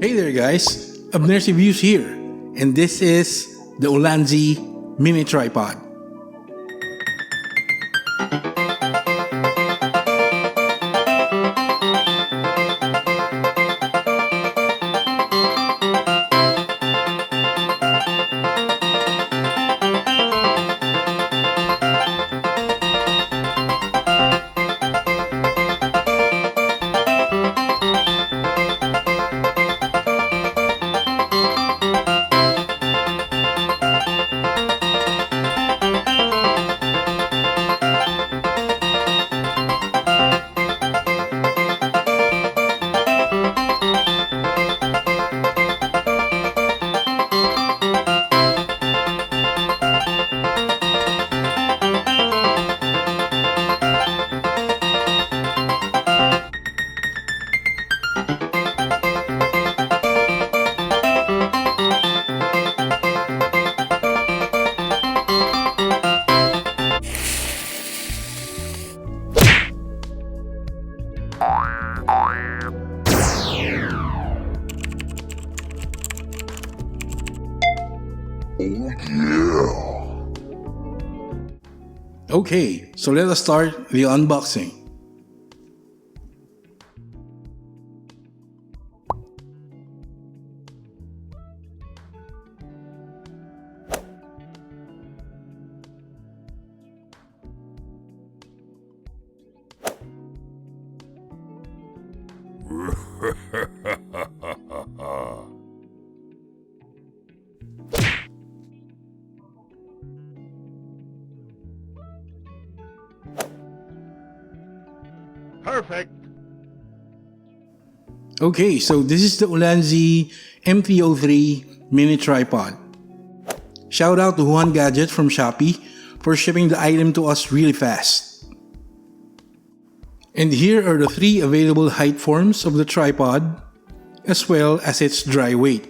Hey there guys, Abner Reviews here, and this is the Ulanzi mini tripod. Okay, so let us start the unboxing. Perfect. Okay, so this is the Ulanzi MT-03 mini tripod. Shout out to Juan Gadget from Shopee for shipping the item to us really fast. And here are the 3 available height forms of the tripod, as well as its dry weight.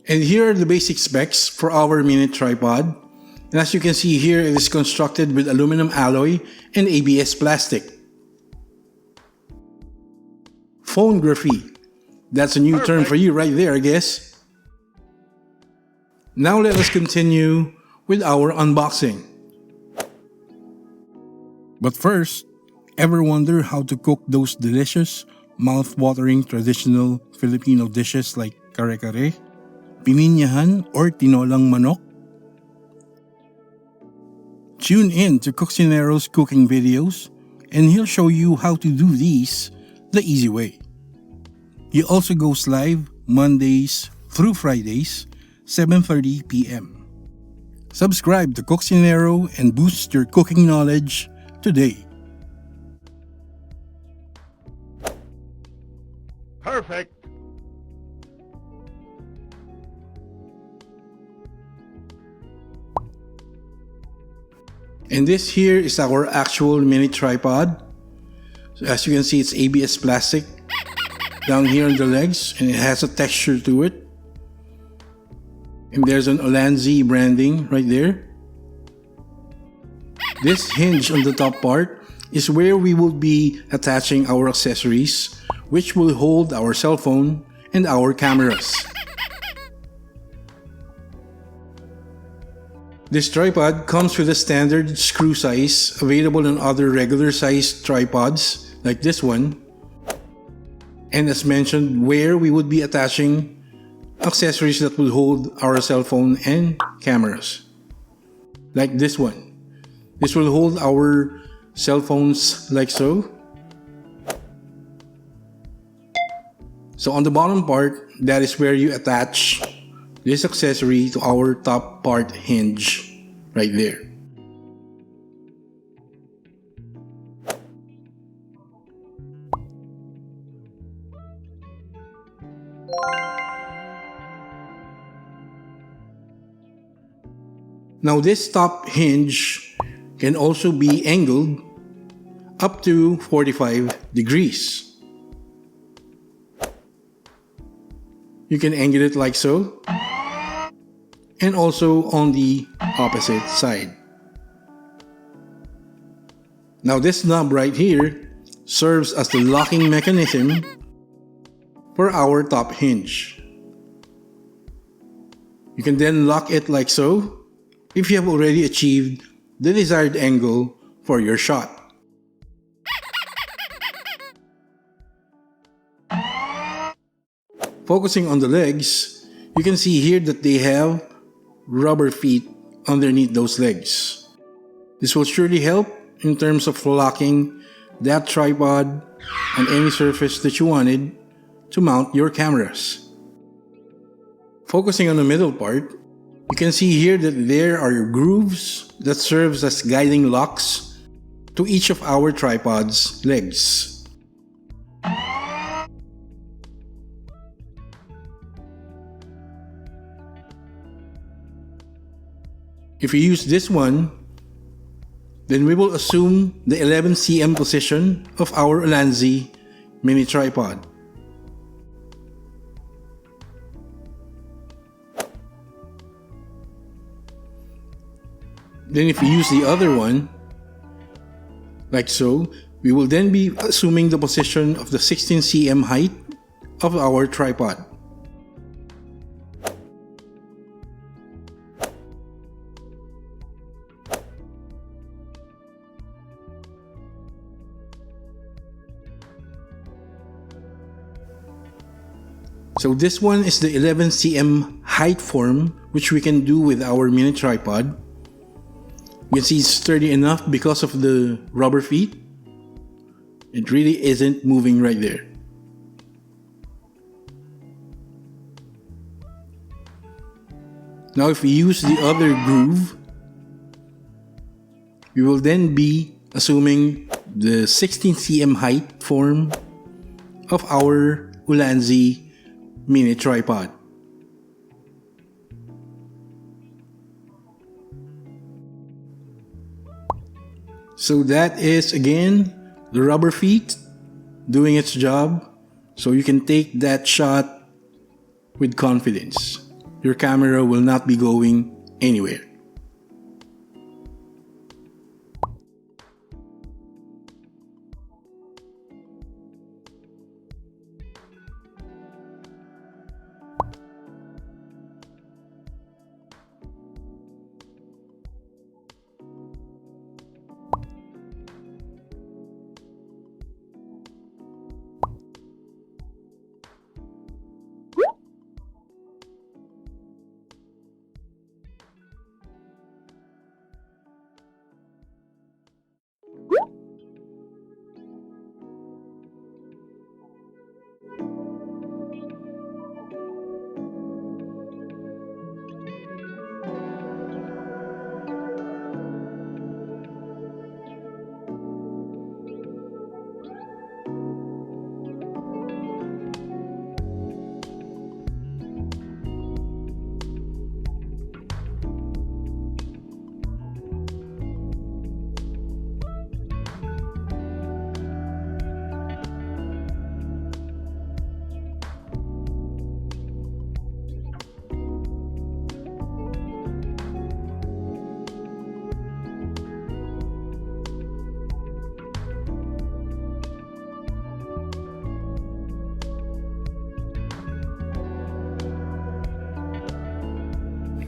And here are the basic specs for our mini tripod. And as you can see here, it is constructed with aluminum alloy and ABS plastic. Phonography. That's a new term for you right there, I guess. Now let us continue with our unboxing. But first, ever wonder how to cook those delicious, mouth-watering traditional Filipino dishes like kare-kare, pininyahan, or tinolang manok? Tune in to Cocinero's cooking videos and he'll show you how to do these the easy way. He also goes live Mondays through Fridays, 7:30 p.m. Subscribe to Cocinero and boost your cooking knowledge today. Perfect. And this here is our actual mini tripod. So as you can see, it's ABS plastic down here on the legs, and it has a texture to it. And there's an Ulanzi branding right there. This hinge on the top part is where we will be attaching our accessories, which will hold our cell phone and our cameras. This tripod comes with a standard screw size available on other regular sized tripods like this one, and as mentioned, where we would be attaching accessories that will hold our cell phone and cameras like this one. This will hold our cell phones like so. So on the bottom part, that is where you attach this accessory to our top part hinge right there. Now this top hinge can also be angled up to 45 degrees. You can angle it like so, and also on the opposite side. Now this knob right here serves as the locking mechanism for our top hinge. You can then lock it like so if you have already achieved the desired angle for your shot. Focusing on the legs, you can see here that they have rubber feet underneath those legs. This will surely help in terms of locking that tripod on any surface that you wanted to mount your cameras. Focusing on the middle part, you can see here that there are grooves that serves as guiding locks to each of our tripod's legs. If you use this one, then we will assume the 11 cm position of our Ulanzi mini tripod. Then if we use the other one, like so, we will then be assuming the position of the 16 cm height of our tripod. So this one is the 11 cm height form which we can do with our mini tripod. You can see it's sturdy enough because of the rubber feet. It really isn't moving right there. Now if we use the other groove, we will then be assuming the 16 cm height form of our Ulanzi mini tripod. So that is again the rubber feet doing its job, so you can take that shot with confidence. Your camera will not be going anywhere.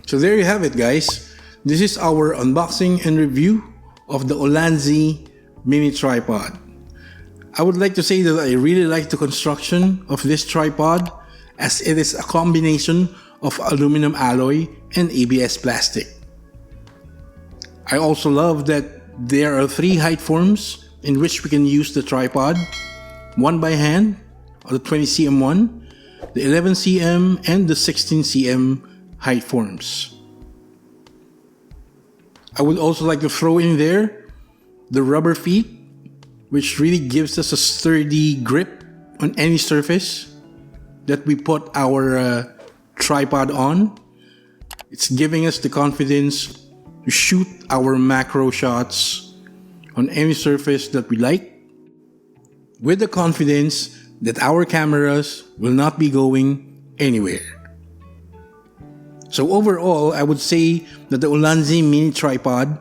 So there you have it, guys. This is our unboxing and review of the Ulanzi mini tripod. I would like to say that I really like the construction of this tripod, as it is a combination of aluminum alloy and ABS plastic. I also love that there are 3 height forms in which we can use the tripod. One by hand, or the 20 cm one, the 11 cm and the 16 cm height forms. I would also like to throw in there the rubber feet, which really gives us a sturdy grip on any surface that we put our tripod on. It's giving us the confidence to shoot our macro shots on any surface that we like, with the confidence that our cameras will not be going anywhere. So overall, I would say that the Ulanzi mini tripod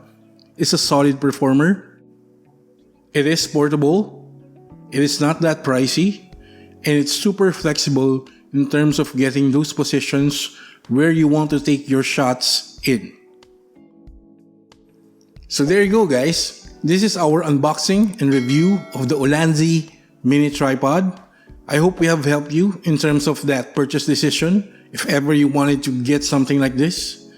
is a solid performer. It is portable, It is not that pricey, and it's super flexible in terms of getting those positions where you want to take your shots in. So there you go, guys. This is our unboxing and review of the Ulanzi mini tripod. I hope we have helped you in terms of that purchase decision if ever you wanted to get something like this.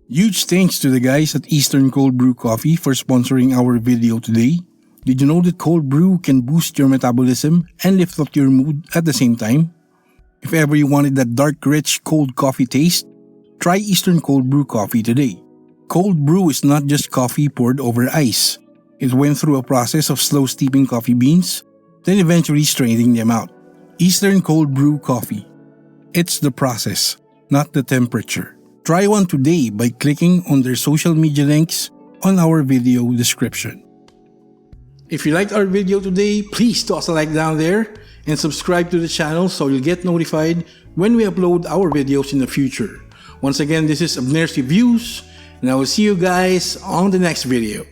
Huge thanks to the guys at Eastern Cold Brew Coffee for sponsoring our video today. Did you know that cold brew can boost your metabolism and lift up your mood at the same time? If ever you wanted that dark, rich, cold coffee taste, try Eastern Cold Brew Coffee today. Cold brew is not just coffee poured over ice. It went through a process of slow steeping coffee beans, then eventually straining them out. Eastern Cold Brew Coffee. It's the process, not the temperature. Try one today by clicking on their social media links on our video description. If you liked our video today, please toss a like down there and subscribe to the channel so you'll get notified when we upload our videos in the future. Once again, this is Abner's Reviews, and I will see you guys on the next video.